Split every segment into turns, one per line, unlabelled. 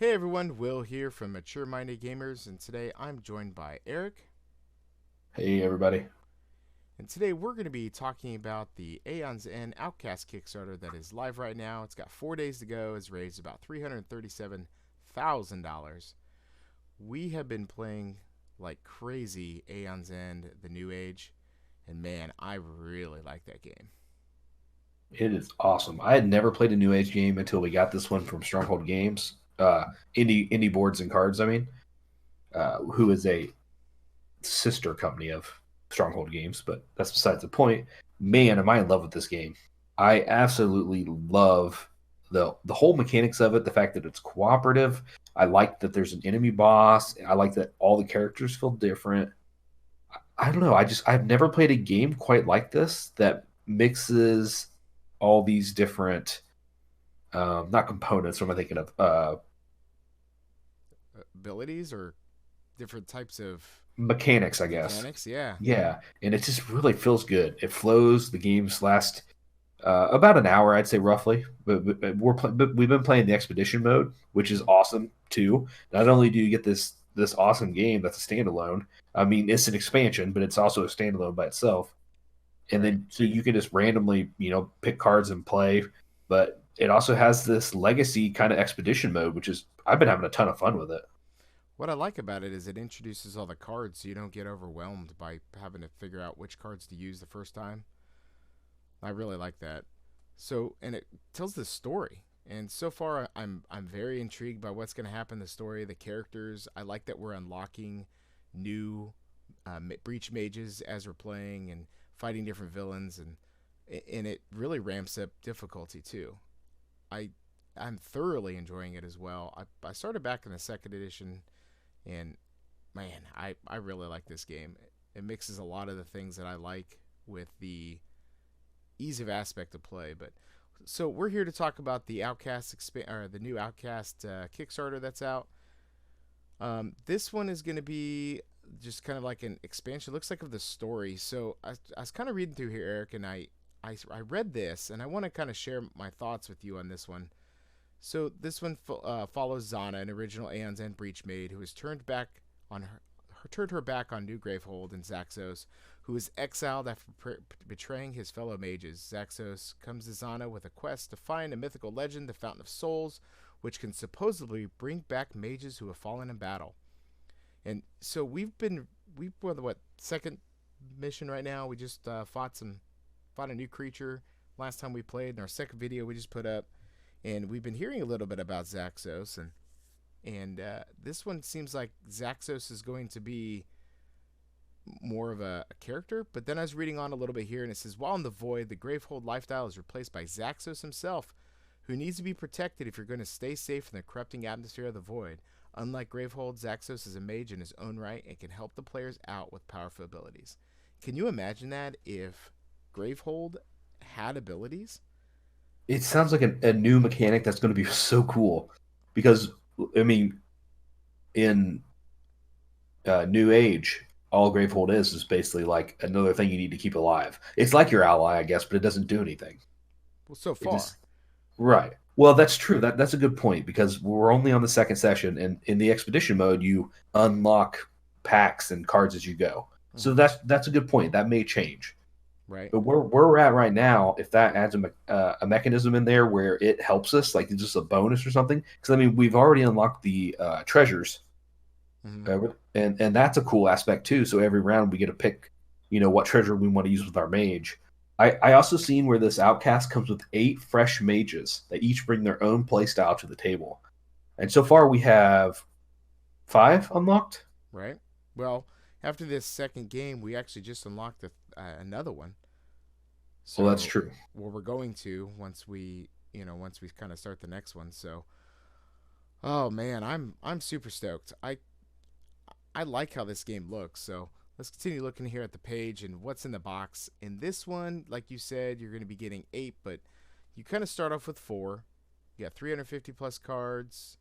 Hey everyone, Will here from Mature Minded Gamers, and today I'm joined by Eric.
Hey everybody.
And today we're going to be talking about the Aeons End Outcast Kickstarter that is live right now. It's got 4 days to go. It's raised about $337,000. We have been playing like crazy Aeons End, the New Age, and man, I really like that game.
It is awesome. I had never played a New Age game until we got this one from Stronghold Games. Indie Boards and Cards, who is a sister company of Stronghold Games, but that's besides the point. Man, am I in love with this game. I absolutely love the whole mechanics of it, the fact that it's cooperative. I like that there's an enemy boss. I like that all the characters feel different. I don't know. I've never played a game quite like this that mixes all these different not components. What am I thinking of?
Abilities or different types of
Mechanics, I guess.
mechanics? Yeah.
Yeah, and it just really feels good. It flows. The games last about an hour, I'd say roughly. But we've been playing the expedition mode, which is
Mm-hmm.
awesome too. Not only do you get this awesome game that's a standalone. I mean, it's an expansion, but it's also a standalone by itself. And
Right.
then so you can just randomly, pick cards and play. But it also has this legacy kind of expedition mode, which is I've been having a ton of fun with it.
What I like about it is it introduces all the cards so you don't get overwhelmed by having to figure out which cards to use the first time. I really like that. So, and it tells the story. And so far I'm very intrigued by what's going to happen in the story, the characters. I like that we're unlocking new breach mages as we're playing and fighting different villains and it really ramps up difficulty too. I I'm thoroughly enjoying it as well. I started back in the second edition and man, I really like this game. It mixes a lot of the things that I like with the ease of aspect of play. But so we're here to talk about the or the new Outcast Kickstarter that's out. This one is going to be just kind of like an expansion. It looks like of the story. So I was kind of reading through here, Eric, and I read this, and I want to kind of share my thoughts with you on this one. So this one follows Zana, an original Aeons End breach maid who has turned her back on New Gravehold and Zaxos, who is exiled after betraying his fellow mages. Zaxos comes to Zana with a quest to find a mythical legend, the Fountain of Souls, which can supposedly bring back mages who have fallen in battle. And so we're the what second mission right now. We just fought a new creature last time we played. In our second video we just put up, and we've been hearing a little bit about Zaxos, and this one seems like Zaxos is going to be more of a character. But then I was reading on a little bit here, and it says, while in the void, the Gravehold lifestyle is replaced by Zaxos himself, who needs to be protected if you're going to stay safe in the corrupting atmosphere of the void. Unlike Gravehold, Zaxos is a mage in his own right and can help the players out with powerful abilities. Can you imagine that if Gravehold had abilities?
It sounds like a new mechanic that's going to be so cool because I mean, in New Age, all Gravehold is basically like another thing you need to keep alive. It's like your ally, I guess, but it doesn't do anything.
Well, so
It
far.
just right. Well, that's true. That's a good point because we're only on the second session, and in the expedition mode, you unlock packs and cards as you go. So
Mm-hmm.
that's a good point. That may change.
Right?
But where we're at right now, if that adds a mechanism in there where it helps us, like it's just a bonus or something, because I mean we've already unlocked the treasures,
Mm-hmm.
and that's a cool aspect too. So every round we get to pick, what treasure we want to use with our mage. I also seen where this outcast comes with 8 fresh mages that each bring their own playstyle to the table, and so far we have 5 unlocked.
Right? Well, after this second game, we actually just unlocked another one.
Well, that's
So,
true.
well, we're going to once we kind of start the next one. So, oh man, I'm super stoked. I like how this game looks. So let's continue looking here at the page and what's in the box. In this one, like you said, you're going to be getting 8, but you kind of start off with 4. You got 350 plus cards.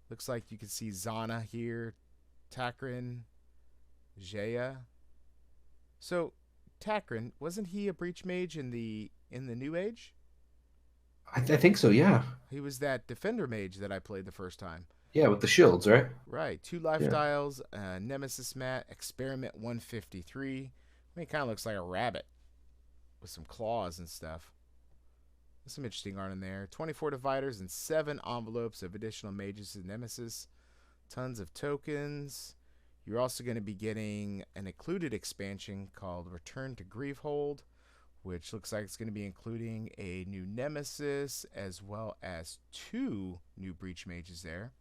Looks like you can see Zana here, Takrin, Jaya. So Takrin, wasn't he a breach mage in the New Age?
I think so. Yeah.
He was that defender mage that I played the first time.
Yeah, with the shields, right?
Right, two
Yeah.
lifestyles, Nemesis mat, Experiment 153. I mean, it kind of looks like a rabbit with some claws and stuff. There's some interesting art in there. 24 dividers and 7 envelopes of additional mages and Nemesis. Tons of tokens. You're also going to be getting an included expansion called Return to Grievehold, which looks like it's going to be including a new Nemesis as well as 2 new Breach Mages there.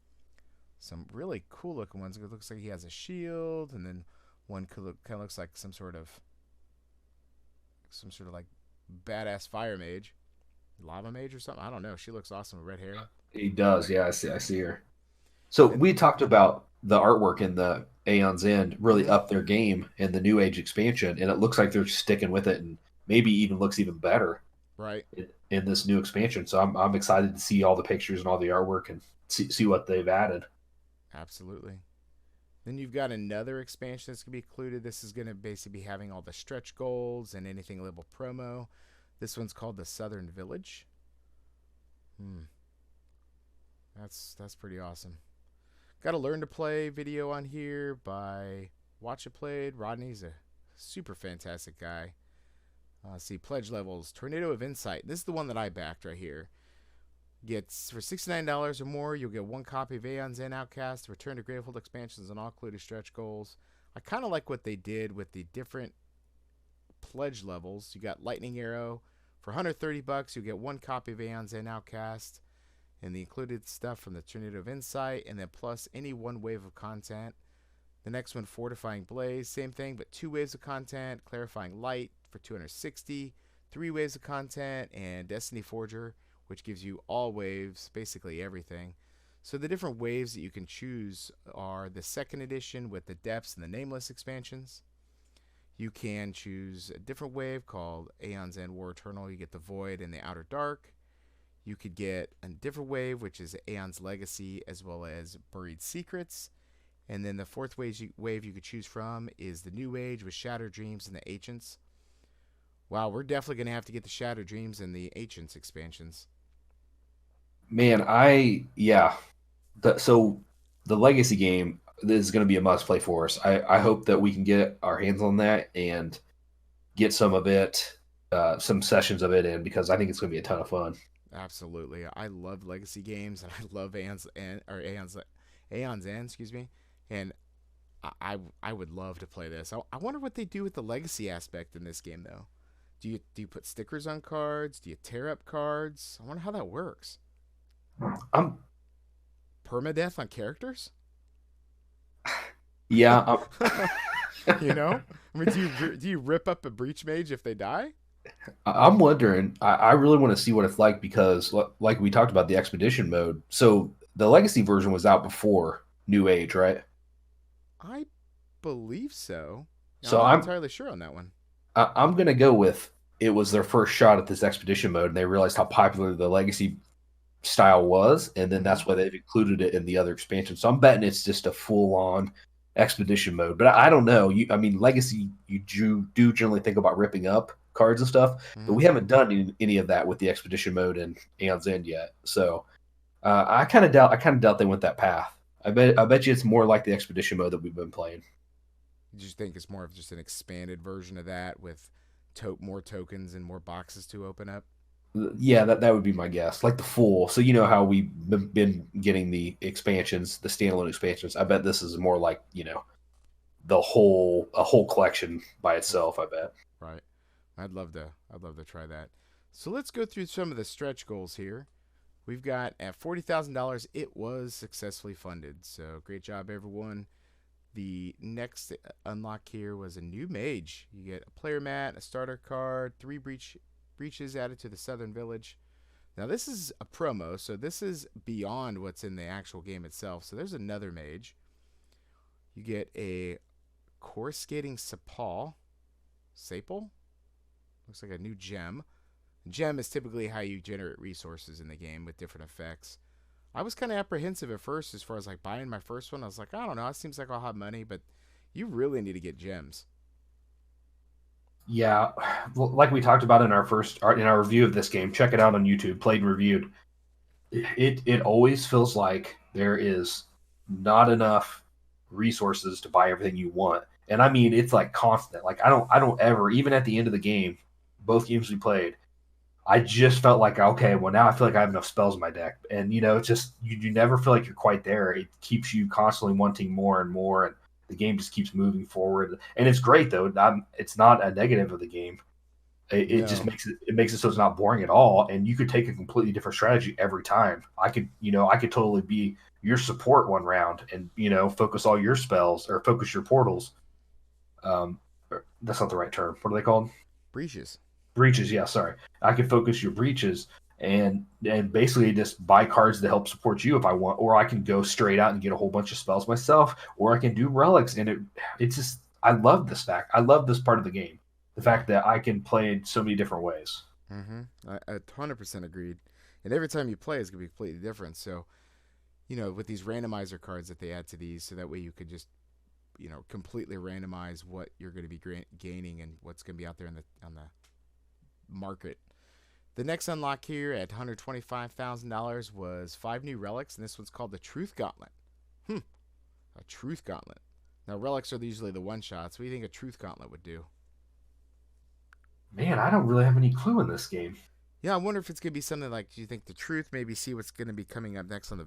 Some really cool looking ones. It looks like he has a shield, and then one kind of looks like some sort of like badass fire mage, lava mage or something. I don't know. She looks awesome with red hair.
He does. Yeah, I see her. So
And
we talked about the artwork in the Aeons End really
mm-hmm.
up their game in the New Age expansion, and it looks like they're sticking with it, and maybe even looks even better
Right,
in this new expansion. So I'm excited to see all the pictures and all the artwork and see what they've added.
absolutely. Then you've got another expansion that's going to be included. This is going to basically be having all the stretch goals and anything level promo. This one's called the Southern Village. Hmm, that's pretty awesome. Got a learn to play video on here by Watch It Played. Rodney's a super fantastic guy. See pledge levels. Tornado of Insight. This is the one that I backed right here. Gets for $69 or more, you'll get 1 copy of Aeons End, Outcast, Return to Gravehold expansions, and all included stretch goals. I kind of like what they did with the different pledge levels. You got Lightning Arrow. For $130, you'll get 1 copy of Aeons End, Outcast, and the included stuff from the Tornado of Insight, and then plus any 1 wave of content. The next one, Fortifying Blaze, same thing, but 2 waves of content. Clarifying Light for 260, 3 waves of content, and Destiny Forger, which gives you all waves, basically everything. So the different waves that you can choose are the second edition with the depths and the nameless expansions. You can choose a different wave called Aeons End War Eternal. You get the Void and the Outer Dark. You could get a different wave, which is Aeon's Legacy, as well as Buried Secrets. And then the fourth wave you could choose from is the New Age with Shattered Dreams and the Ancients. Wow, we're definitely going to have to get the Shattered Dreams and the Ancients expansions.
Man, yeah. So the Legacy game is going to be a must play for us. I hope that we can get our hands on that and get some of it, some sessions of it in because I think it's going to be a ton of fun.
Absolutely. I love Legacy games, and I love Aeon's End, excuse me. And I would love to play this. I wonder what they do with the legacy aspect in this game, though. Do you put stickers on cards? Do you tear up cards? I wonder how that works.
I'm
Permadeath on characters?
yeah.
You know, I mean, do you rip up a breach mage if they die?
I'm wondering. I really want to see what it's like because, like we talked about, the expedition mode. So the Legacy version was out before New Age, right?
I believe so. I'm
So
not
I'm
entirely sure on that one.
I'm gonna go with it was their first shot at this expedition mode, and they realized how popular the Legacy style was, and then
Mm-hmm.
that's why they've included it in the other expansion. So I'm betting it's just a full on expedition mode. But I don't know. I mean, Legacy, you do generally think about ripping up cards and stuff, but
Mm-hmm.
we haven't done any of that with the expedition mode in Aeon's End yet. So I kind of doubt they went that path. I bet you it's more like the expedition mode that we've been playing.
You just think it's more of just an expanded version of that with more tokens and more boxes to open up?
Yeah, that would be my guess. Like the full. So you know how we've been getting the expansions, the standalone expansions. I bet this is more like a whole collection by itself. I bet.
Right. I'd love to try that. So let's go through some of the stretch goals here. We've got at $40,000, it was successfully funded. So great job, everyone. The next unlock here was a new mage. You get a player mat, a starter card, 3 breaches added to the Southern Village. Now this is a promo, so this is beyond what's in the actual game itself. So there's another mage. You get a course skating Sapal. Looks like a new gem. Gem is typically how you generate resources in the game with different effects. I was kind of apprehensive at first as far as like buying my first one. I was like, I don't know, it seems like I'll have money, but you really need to get gems.
Yeah, well, like we talked about in our review of this game. Check it out on YouTube. Played and reviewed. it always feels like there is not enough resources to buy everything you want. And I mean, it's like constant. Like I don't ever, even at the end of the game, both games we played, I just felt like, okay, well now I feel like I have enough spells in my deck. And it's just you never feel like you're quite there. It keeps you constantly wanting more and more, and the game just keeps moving forward. And it's great though. It's not a negative of the game. It just
No.
makes it so it's not boring at all, and you could take a completely different strategy every time. I could totally be your support one round, and focus all your spells or focus your portals. That's not the right term. What are they called?
Breaches.
Breaches. Yeah, sorry. I could focus your breaches and basically just buy cards to help support you if I want, or I can go straight out and get a whole bunch of spells myself, or I can do relics. And it's just I love this fact. I love this part of the game. The
Yeah.
fact that I can play in so many different ways.
I 100% agreed. And every time you play, it's gonna be completely different. So with these randomizer cards that they add to these, so that way you could just completely randomize what you're going to be gaining and what's going to be out there on the market. The next unlock here at $125,000 was 5 new relics, and this one's called the Truth Gauntlet. A Truth Gauntlet. Now, relics are usually the one shots. What do you think a Truth Gauntlet would do?
Man, I don't really have any clue in this game.
Yeah, I wonder if it's going to be something like, do you think the Truth, maybe see what's going to be coming up next on the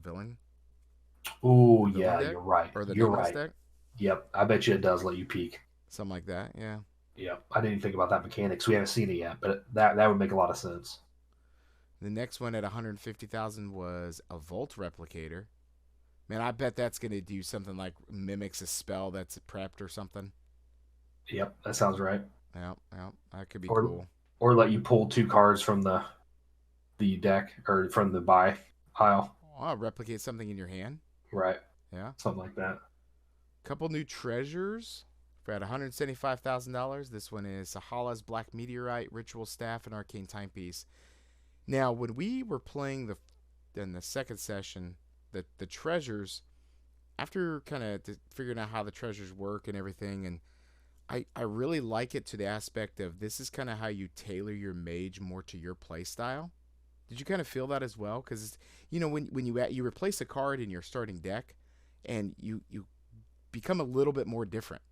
Oh
villain
yeah,
deck?
you're right.
Or the
You're
Nemesis
right.
deck?
Yep, I bet you it does let you peek.
Something like that, yeah.
Yep, I didn't even think about that mechanic, so we haven't seen it yet, but that would make a lot of sense.
The next one at 150,000 was a Volt Replicator. Man, I bet that's going to do something like mimics a spell that's prepped or something.
Yep, that sounds right.
Yeah, yeah, that could be
Or
cool.
or let you pull two cards from the deck or from the buy pile.
Oh, replicate something in your hand.
Right,
Yeah.
something like that.
Couple new treasures for at $175,000. This one is Sahala's Black Meteorite, Ritual Staff, and Arcane Timepiece. Now, when we were playing in the second session, the treasures, after kind of figuring out how the treasures work and everything, and I really like it to the aspect of this is kind of how you tailor your mage more to your play style. Did you kind of feel that as well? Because when you replace a card in your starting deck, and you become a little bit more different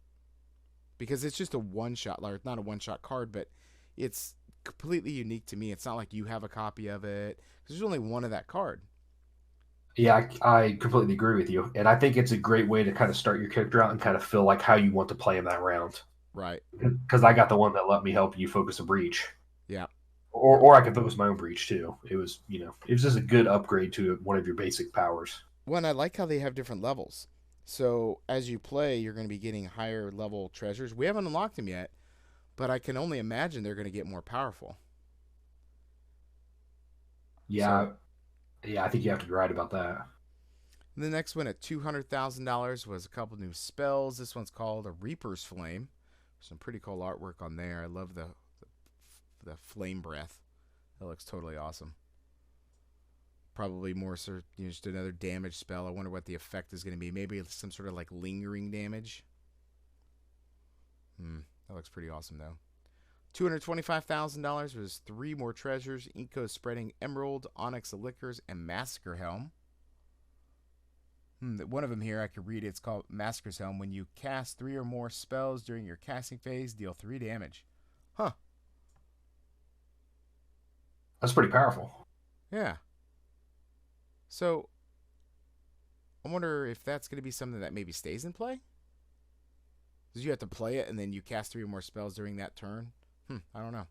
because it's just a one shot, like not a one shot card, but it's completely unique to me. It's not like you have a copy of it because there's only one of that card.
Yeah, I completely agree with you, and I think it's a great way to kind of start your character out and kind of feel like how you want to play him that round.
Right.
Because I got the one that let me help you focus a breach,
Yeah.
or
Yeah.
or I can focus my own breach too. It was just a good upgrade to one of your basic powers.
One, I like how they have different levels. So as you play, you're going to be getting higher level treasures. We haven't unlocked them yet, but I can only imagine they're going to get more powerful.
Yeah,
So
yeah, I think you have to be right about that.
the next one at $200,000 was a couple new spells. This one's called a Reaper's Flame. Some pretty cool artwork on there. I love the flame breath. That looks totally awesome. Probably more sort of, just another damage spell. I wonder what the effect is going to be. Maybe some sort of like lingering damage. That looks pretty awesome though. $225,000 was 3 more treasures: Inko Spreading Emerald, Onyx Liquors, and Massacre Helm. One of them here, I could read it. It's called Massacre's Helm. When you cast 3 or more spells during your casting phase, deal 3 damage. Huh.
That's pretty powerful.
Yeah. So, I wonder if that's going to be something that maybe stays in play? Because you have to play it and then you cast 3 or more spells during that turn? I don't know.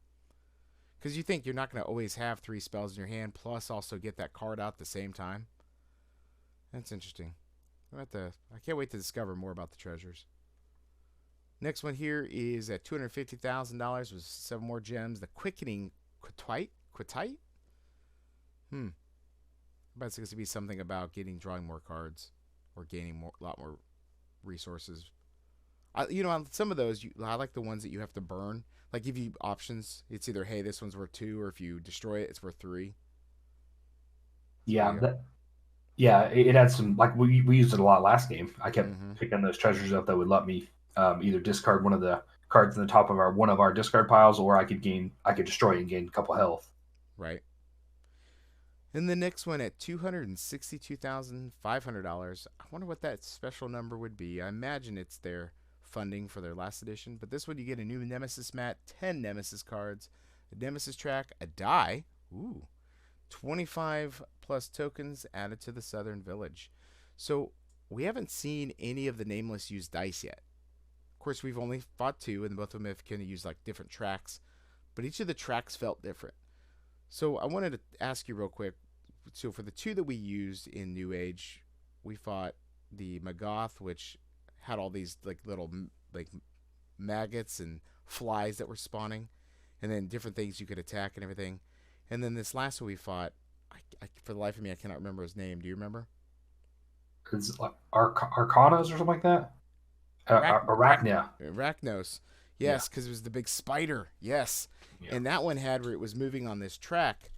Because you think you're not going to always have 3 spells in your hand, plus also get that card out at the same time. That's interesting. I can't wait to discover more about the treasures. Next one here is at $250,000 with 7 more gems. The Quickening Quitite? I bet it's going to be something about drawing more cards or gaining a lot more resources. On some of those, I like the ones that you have to burn. Like give you options. It's either, hey, this one's worth 2, or if you destroy it, it's worth 3.
Yeah, yeah, it had some like we used it a lot last game. I kept
Mm-hmm.
picking those treasures up that would let me either discard one of the cards in the top of one of our discard piles, or I could destroy it and gain a couple health.
Right. And the next one at $262,500. I wonder what that special number would be. I imagine it's their funding for their last edition. But this one, you get a new Nemesis mat, 10 Nemesis cards, a Nemesis track, a die. Ooh. 25 plus tokens added to the Southern Village. So we haven't seen any of the Nameless use dice yet. Of course, we've only fought two, and both of them have kind of used like different tracks. But each of the tracks felt different. So I wanted to ask you real quick. So for the two that we used in New Age, we fought the Magoth, which had all these like little like maggots and flies that were spawning, and then different things you could attack and everything. And then this last one we fought, for the life of me, I cannot remember his name. Do you remember?
Is it like Arcanas or something like that? Arachnia.
Arachnos.
Yeah.
Yes, because it was the big spider. Yes.
Yeah.
And that one had where it was moving on this track.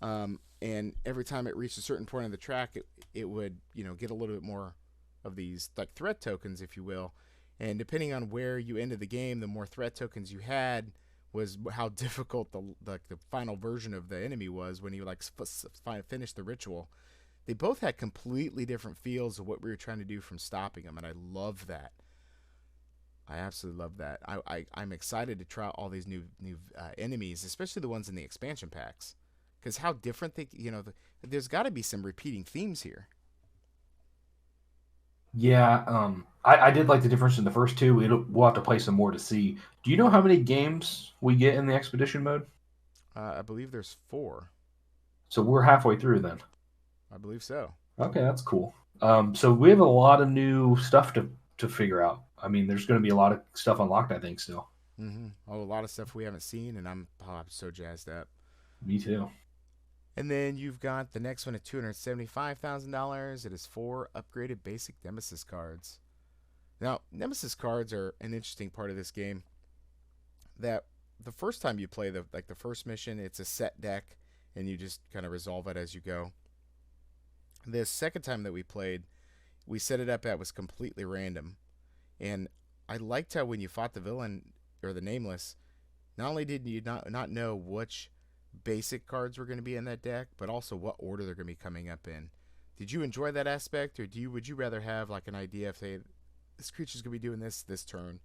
And every time it reached a certain point of the track, it would, get a little bit more of these like threat tokens, if you will. And depending on where you ended the game, the more threat tokens you had was how difficult the final version of the enemy was when you finish the ritual. They both had completely different feels of what we were trying to do from stopping them, and I love that. I absolutely love that. I'm excited to try all these new enemies, especially the ones in the expansion packs, because how different there's got to be some repeating themes here.
Yeah, I did like the difference in the first two. We'll have to play some more to see. Do you know how many games we get in the expedition mode?
I believe there's 4.
So we're halfway through then.
I believe so.
Okay, that's cool. So we have a lot of new stuff to figure out. I mean, there's going to be a lot of stuff unlocked, I think, still.
Mm-hmm. Oh, a lot of stuff we haven't seen, and I'm so jazzed up.
Me too.
And then you've got the next one at $275,000. It is 4 upgraded basic Nemesis cards. Now, Nemesis cards are an interesting part of this game. That the first time you play the first mission, it's a set deck, and you just kind of resolve it as you go. The second time that we played, we set it up that was completely random. And I liked how when you fought the villain, or the Nameless, not only did you not know which basic cards were going to be in that deck, but also what order they're going to be coming up in. Did you enjoy that aspect, or would you rather have like an idea if this creature's going to be doing this turn?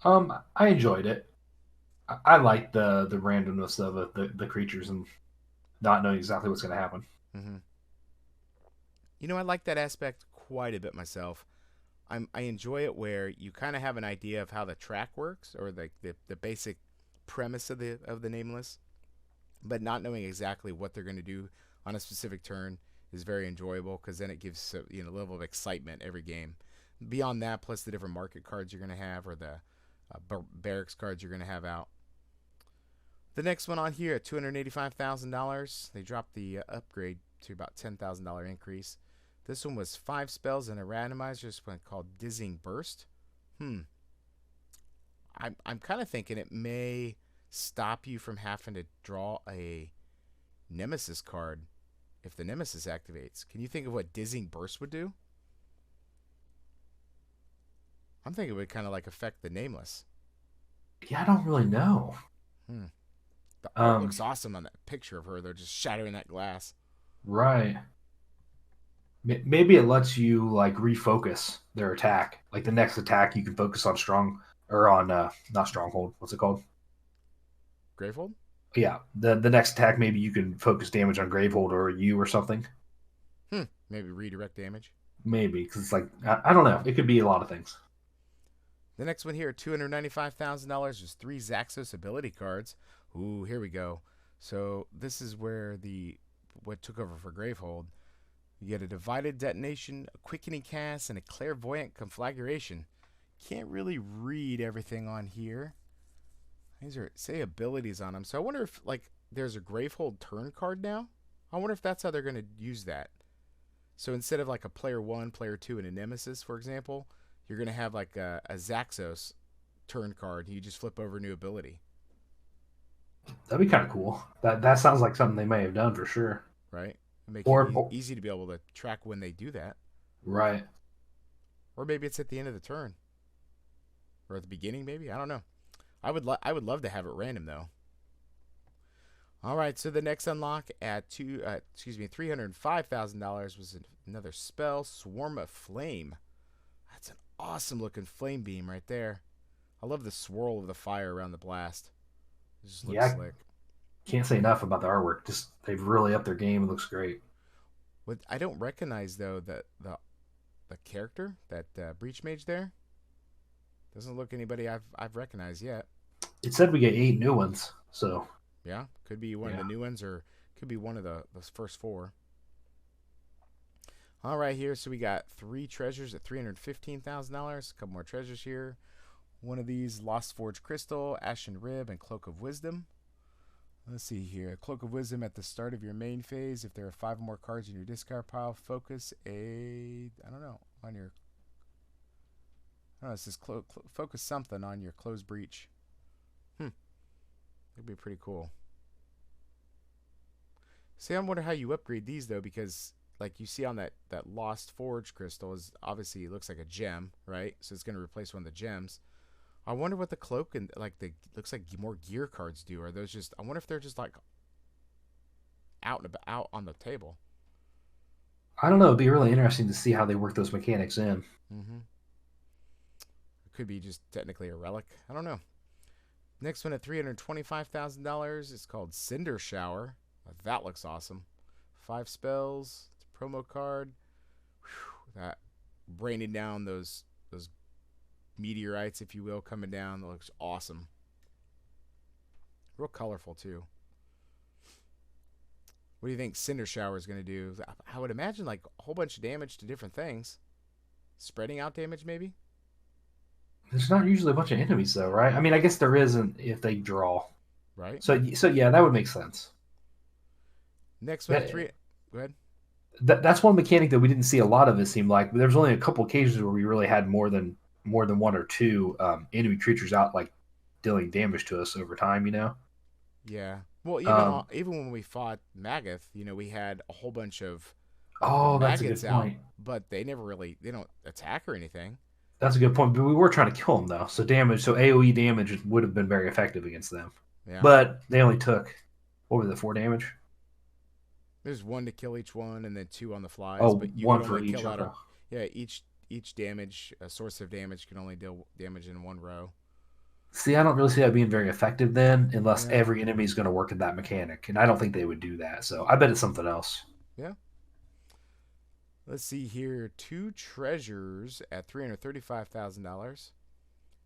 I enjoyed it. I like the randomness of the creatures and not knowing exactly what's going to happen.
Mm-hmm. I like that aspect quite a bit myself. I enjoy it where you kind of have an idea of how the track works, or the basic premise of the Nameless, but not knowing exactly what they're going to do on a specific turn is very enjoyable, because then it gives a level of excitement every game. Beyond that, plus the different market cards you're going to have, or the barracks cards you're going to have out. The next one on here at $285,000, they dropped the upgrade to about $10,000 increase. This one was 5 spells and a randomizer. This one called Dizzying Burst. I'm kind of thinking it may stop you from having to draw a Nemesis card if the Nemesis activates. Can you think of what Dizzying Burst would do? I'm thinking it would kind of like affect the Nameless.
Yeah, I don't really know.
The art looks awesome on that picture of her. They're just shattering that glass.
Right. Maybe it lets you like refocus their attack. Like the next attack, you can focus on not Stronghold. What's it called?
Gravehold?
Yeah, the next attack, maybe you can focus damage on Gravehold or you or something.
Maybe redirect damage.
Maybe, because it's like I don't know. It could be a lot of things.
The next one here at $295,000 is 3 Zaxos ability cards. Ooh, here we go. So this is where what took over for Gravehold. You get a divided detonation, a quickening cast, and a clairvoyant conflagration. Can't really read everything on here. These are abilities on them. So I wonder if there's a Gravehold turn card now. I wonder if that's how they're going to use that. So instead of like a player 1, player 2, and a Nemesis, for example, you're going to have like a Zaxos turn card. You just flip over a new ability.
That'd be kind of cool. That sounds like something they may have done for sure.
Right? Make it easy to be able to track when they do that.
Right.
Or maybe it's at the end of the turn. Or at the beginning, maybe. I don't know. I would love to have it random, though. All right, so the next unlock at $305,000 was another spell, Swarm of Flame. That's an awesome looking flame beam right there. I love the swirl of the fire around the blast. It just looks
Yeah,
slick.
can't say enough about the artwork. Just they've really upped their game. It looks great.
What I don't recognize though the character that Breach Mage there doesn't look anybody I've recognized yet.
It said we get 8 new ones, so
Yeah, could be one of the new ones or could be one of the first 4. All right, here. So we got 3 treasures at $315,000. A couple more treasures here. One of these, Lost Forge Crystal, Ashen Rib, and Cloak of Wisdom. Let's see here. Cloak of Wisdom at the start of your main phase. If there are 5 or more cards in your discard pile, focus on your. I don't know, it says focus something on your closed breach. That'd be pretty cool. See, I wonder how you upgrade these though, because like you see on that Lost Forge crystal is obviously it looks like a gem, right? So it's going to replace one of the gems. I wonder what the cloak and like the looks like more gear cards do. Are those just? I wonder if they're just like out on the table.
I don't know. It'd be really interesting to see how they work those mechanics in.
Mm-hmm. It could be just technically a relic. I don't know. Next one at $325,000 is called Cinder Shower. That looks awesome. 5 spells. It's a promo card. Whew, that raining down those meteorites, if you will, coming down. That looks awesome. Real colorful too. What do you think Cinder Shower is going to do? I would imagine like a whole bunch of damage to different things. Spreading out damage, maybe?
There's not usually a bunch of enemies, though, right? I mean, I guess there isn't if they draw.
Right.
So yeah, that would make sense.
Next one, three. Go ahead.
That's one mechanic that we didn't see a lot of. It seemed like there's only a couple occasions where we really had more than 1 or 2 enemy creatures out, like dealing damage to us over time.
Yeah. Well, even when we fought Magath, we had a whole bunch of
that's a good
maggots out,
point.
but they don't attack or anything.
That's a good point. But we were trying to kill them though, so AOE damage would have been very effective against them.
Yeah.
But they only took what was it, 4 damage?
There's 1 to kill each one, and then 2 on the flies.
Oh,
but you
1
can
for
only
each.
kill out each damage, a source of damage can only deal damage in 1 row.
See, I don't really see that being very effective then, unless
Yeah.
every enemy is going to work at that mechanic, and I don't think they would do that. So I bet it's something else.
Yeah. Let's see here. 2 treasures at $335,000.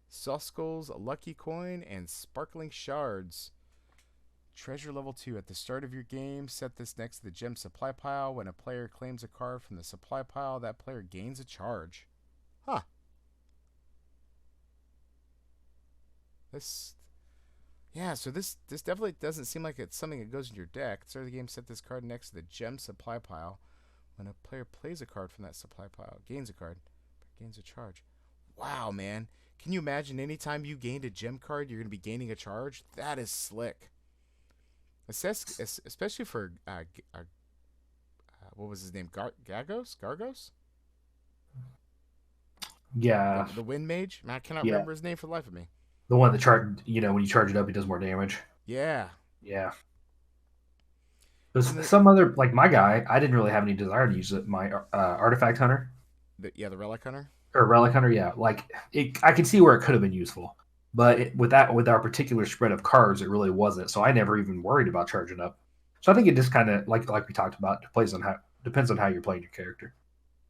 Suskull's Lucky Coin and Sparkling Shards. Treasure level 2. At the start of your game, set this next to the gem supply pile. When a player claims a card from the supply pile, that player gains a charge. Huh. So this definitely doesn't seem like it's something that goes in your deck. At the start of the game, set this card next to the gem supply pile. When a player plays a card from that supply pile, gains a card, gains a charge. Wow, man. Can you imagine anytime you gained a gem card, you're going to be gaining a charge? That is slick. Especially for, what was his name? Gargos?
Yeah.
The Wind Mage? Man, I cannot
Yeah.
remember his name for the life of me.
The one that when you charge it up, it does more damage.
Yeah.
Yeah. There's some other, like my guy, I didn't really have any desire to use it. My Artifact Hunter.
The Relic Hunter?
Or Relic Hunter, yeah. I can see where it could have been useful. But with our particular spread of cards, it really wasn't. So I never even worried about charging up. So I think it just kind of, like we talked about, depends on how you're playing your character.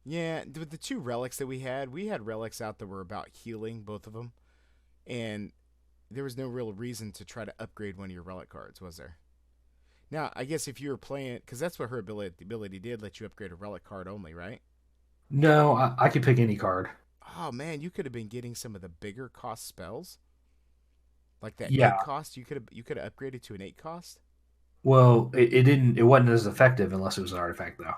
Yeah, with the 2 relics that we had relics out that were about healing, both of them. And there was no real reason to try to upgrade one of your relic cards, was there? Now, I guess if you were playing, because that's what her ability did, let you upgrade a relic card only, right?
No, I could pick any card.
Oh, man, you could have been getting some of the bigger cost spells. Like that 8 cost, you could have upgraded to an 8 cost?
Well, it wasn't as effective unless it was an artifact, though.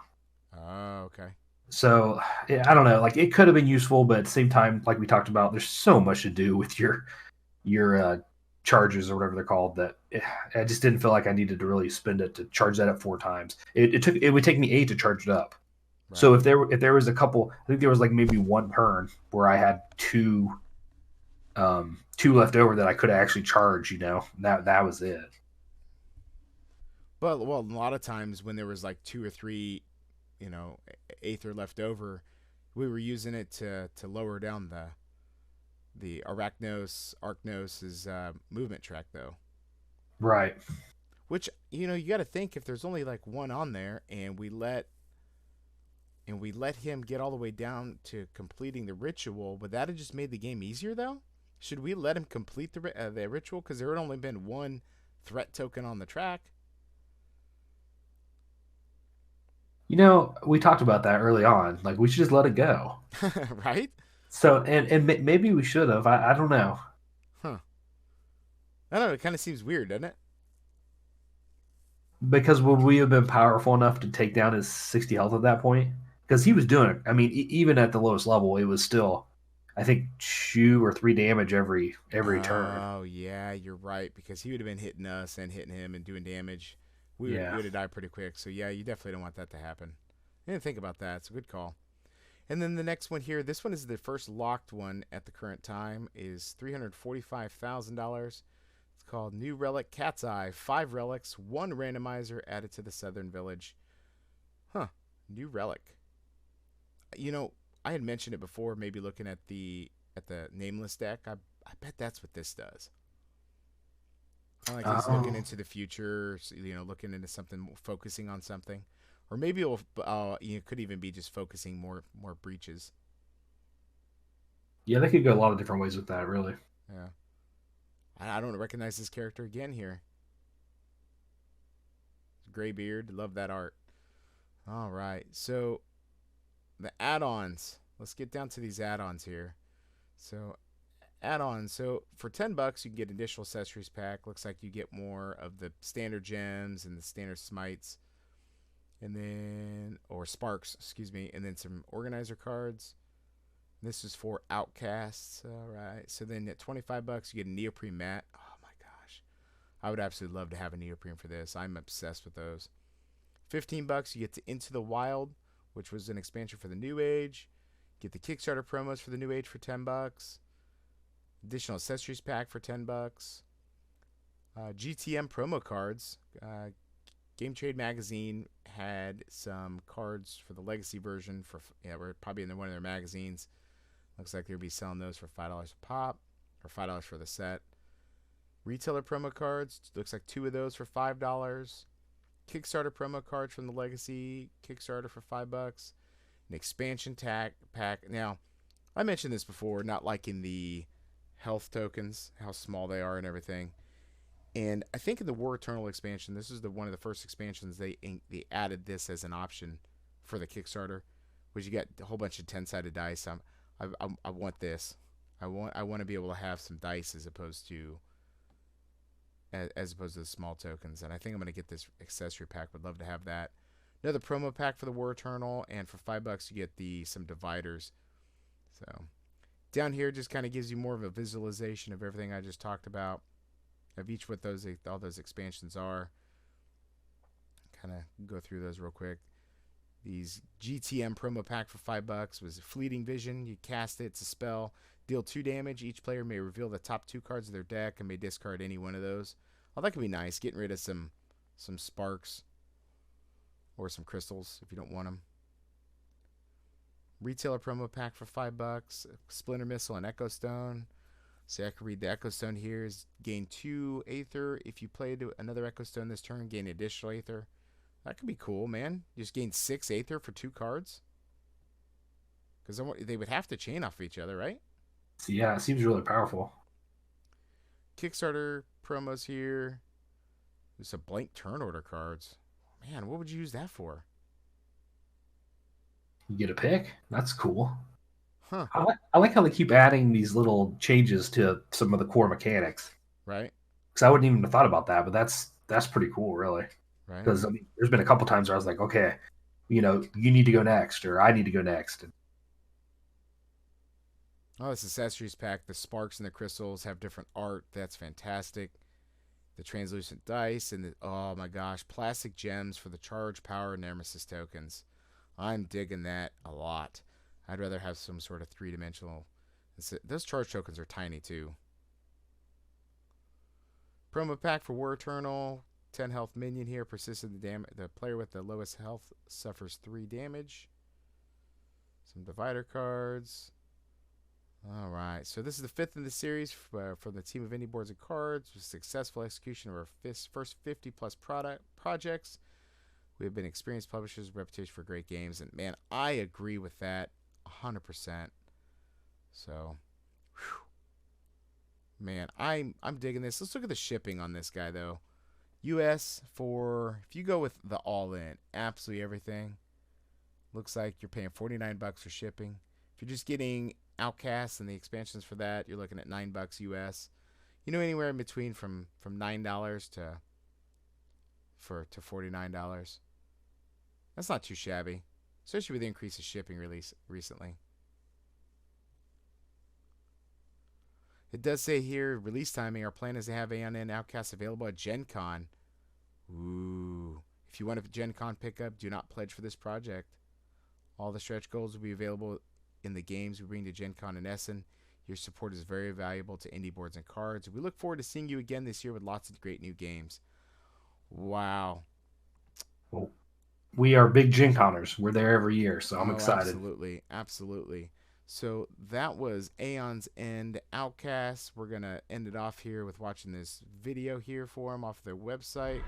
Oh, okay.
So, I don't know. Like, it could have been useful, but at the same time, like we talked about, there's so much to do with your charges or whatever they're called that I just didn't feel like I needed to really spend it to charge that up 4 times. It would take me 8 to charge it up. Right. So if there was a couple, I think there was like maybe 1 turn where I had 2 left over that I could actually charge. That was it.
But well, a lot of times when there was like two or three, Aether left over, we were using it to lower down the Arachnos's movement track though.
Right.
Which you got to think if there's only like one on there, and we let him get all the way down to completing the ritual, would that have just made the game easier though? Should we let him complete the ritual because there had only been one threat token on the track?
We talked about that early on. Like, we should just let it go.
Right?
So, and maybe we should have. I don't know.
Huh. I don't know. It kind of seems weird, doesn't it?
Because would we have been powerful enough to take down his 60 health at that point? Because he was doing it. I mean, even at the lowest level, it was still, I think, 2 or 3 damage every turn.
Oh yeah, you're right. Because he would have been hitting us and hitting him and doing damage. We
Yeah.
would have died pretty quick. So yeah, you definitely don't want that to happen. I didn't think about that. It's a good call. And then the next one here, this one is the first locked one at the current time, is $345,000. It's called New Relic Cat's Eye. 5 relics, 1 randomizer added to the Southern Village. Huh. New Relic. I had mentioned it before, maybe looking at the nameless deck. I bet that's what this does. Kind of like he's looking into the future, looking into something, focusing on something. Or maybe it could even be just focusing more breaches.
Yeah, they could go a lot of different ways with that, really.
Yeah. I don't recognize this character again here. Gray beard. Love that art. All right. So the add-ons. Let's get down to these add-ons here. So add-ons. So for $10, you can get additional accessories pack. Looks like you get more of the standard gems and the standard smites, and then sparks, excuse me, and then some organizer cards. This is for outcasts. All right. So then at $25, you get a neoprene mat. Oh my gosh, I would absolutely love to have a neoprene for this. I'm obsessed with those. $15, you get to Into the Wild, which was an expansion for the New Age. Get the Kickstarter promos for the New Age for $10. Additional accessories pack for $10. GTM promo cards. Game Trade Magazine had some cards for the Legacy version we're probably in one of their magazines. Looks like they'll be selling those for $5 a pop, or $5 for the set. Retailer promo cards. Looks like 2 of those for $5. Kickstarter promo cards from the Legacy Kickstarter for $5. An expansion pack. Now, I mentioned this before, not liking the health tokens, how small they are and everything. And I think in the War Eternal expansion, this is one of the first expansions they added this as an option for the Kickstarter, which you get a whole bunch of 10-sided dice. I want this. I want to be able to have some dice as opposed to the small tokens. And I think I'm going to get this accessory pack. Would love to have that. Another promo pack for the War Eternal, and for $5 you get some dividers. So down here just kind of gives you more of a visualization of everything I just talked about, of each what all those expansions are. Kind of go through those real quick. These GTM promo pack for $5 was Fleeting Vision. You cast it, it's a spell. Deal 2 damage. Each player may reveal the top 2 cards of their deck and may discard any one of those. Oh, that could be nice. Getting rid of some sparks or some crystals if you don't want them. Retailer promo pack for $5. Splinter Missile and Echo Stone. So I can read the Echo Stone here is gain 2 Aether. If you play another Echo Stone this turn, gain additional Aether. That could be cool, man. You just gain 6 Aether for 2 cards. Because they would have to chain off of each other, right?
Yeah, it seems really powerful.
Kickstarter promos here. There's some blank turn order cards. Man, what would you use that for?
You get a pick. That's cool.
Huh.
I like how they keep adding these little changes to some of the core mechanics.
Right.
Because I wouldn't even have thought about that, but that's pretty cool, really.
Right.
Because there's been a couple times where I was like, okay, you need to go next, or I need to go next.
Oh, this accessories pack. The sparks and the crystals have different art. That's fantastic. The translucent dice and oh my gosh, plastic gems for the charge, power, and Nemesis tokens. I'm digging that a lot. I'd rather have some sort of 3-dimensional. Those charge tokens are tiny too. Promo pack for War Eternal. 10 health minion here. Persistent damage. The player with the lowest health suffers 3 damage. Some divider cards. All right. So this is the 5th in the series from the team of Indie Boards and Cards. With successful execution of our first 50 plus projects. We have been experienced publishers with reputation for great games. And man, I agree with that 100%. So, whew. Man, I'm digging this. Let's look at the shipping on this guy though. US for, if you go with the all-in, absolutely everything, looks like you're paying $49 for shipping. If you're just getting Outcast and the expansions for that, you're looking at $9 US. You know, anywhere in between from $9 to $49. That's not too shabby, especially with the increase of shipping release recently. It does say here, release timing. Our plan is to have Aeon End Outcast available at Gen Con. Ooh. If you want a Gen Con pickup, do not pledge for this project. All the stretch goals will be available in the games we bring to Gen Con in Essen. Your support is very valuable to Indie Boards and Cards. We look forward to seeing you again this year with lots of great new games. Wow.
Well, we are big Gen Conners. We're there every year, so I'm excited.
Absolutely. Absolutely. So that was Aeons End Outcast. We're going to end it off here with watching this video here for them off their website.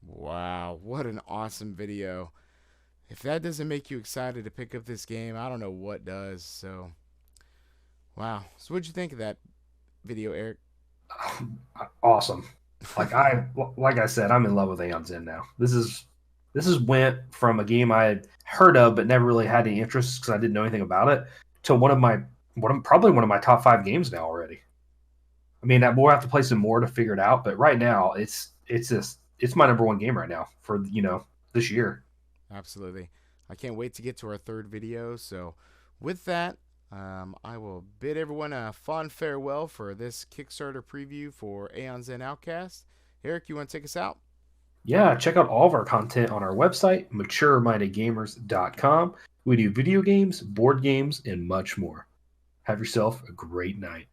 Wow, what an awesome video. If that doesn't make you excited to pick up this game, I don't know what does. So, wow. So what'd you think of that video, Eric?
Awesome. Like I said, I'm in love with Aeons End now. This is went from a game I had heard of but never really had any interest because I didn't know anything about it to probably one of my top 5 games now already. I mean, we'll have to play some more to figure it out, but right now it's my number 1 game right now for this year.
Absolutely. I can't wait to get to our 3rd video. So with that, I will bid everyone a fond farewell for this Kickstarter preview for Aeons End Outcast. Eric, you want to take us out?
Yeah, check out all of our content on our website, maturemindedgamers.com. We do video games, board games, and much more. Have yourself a great night.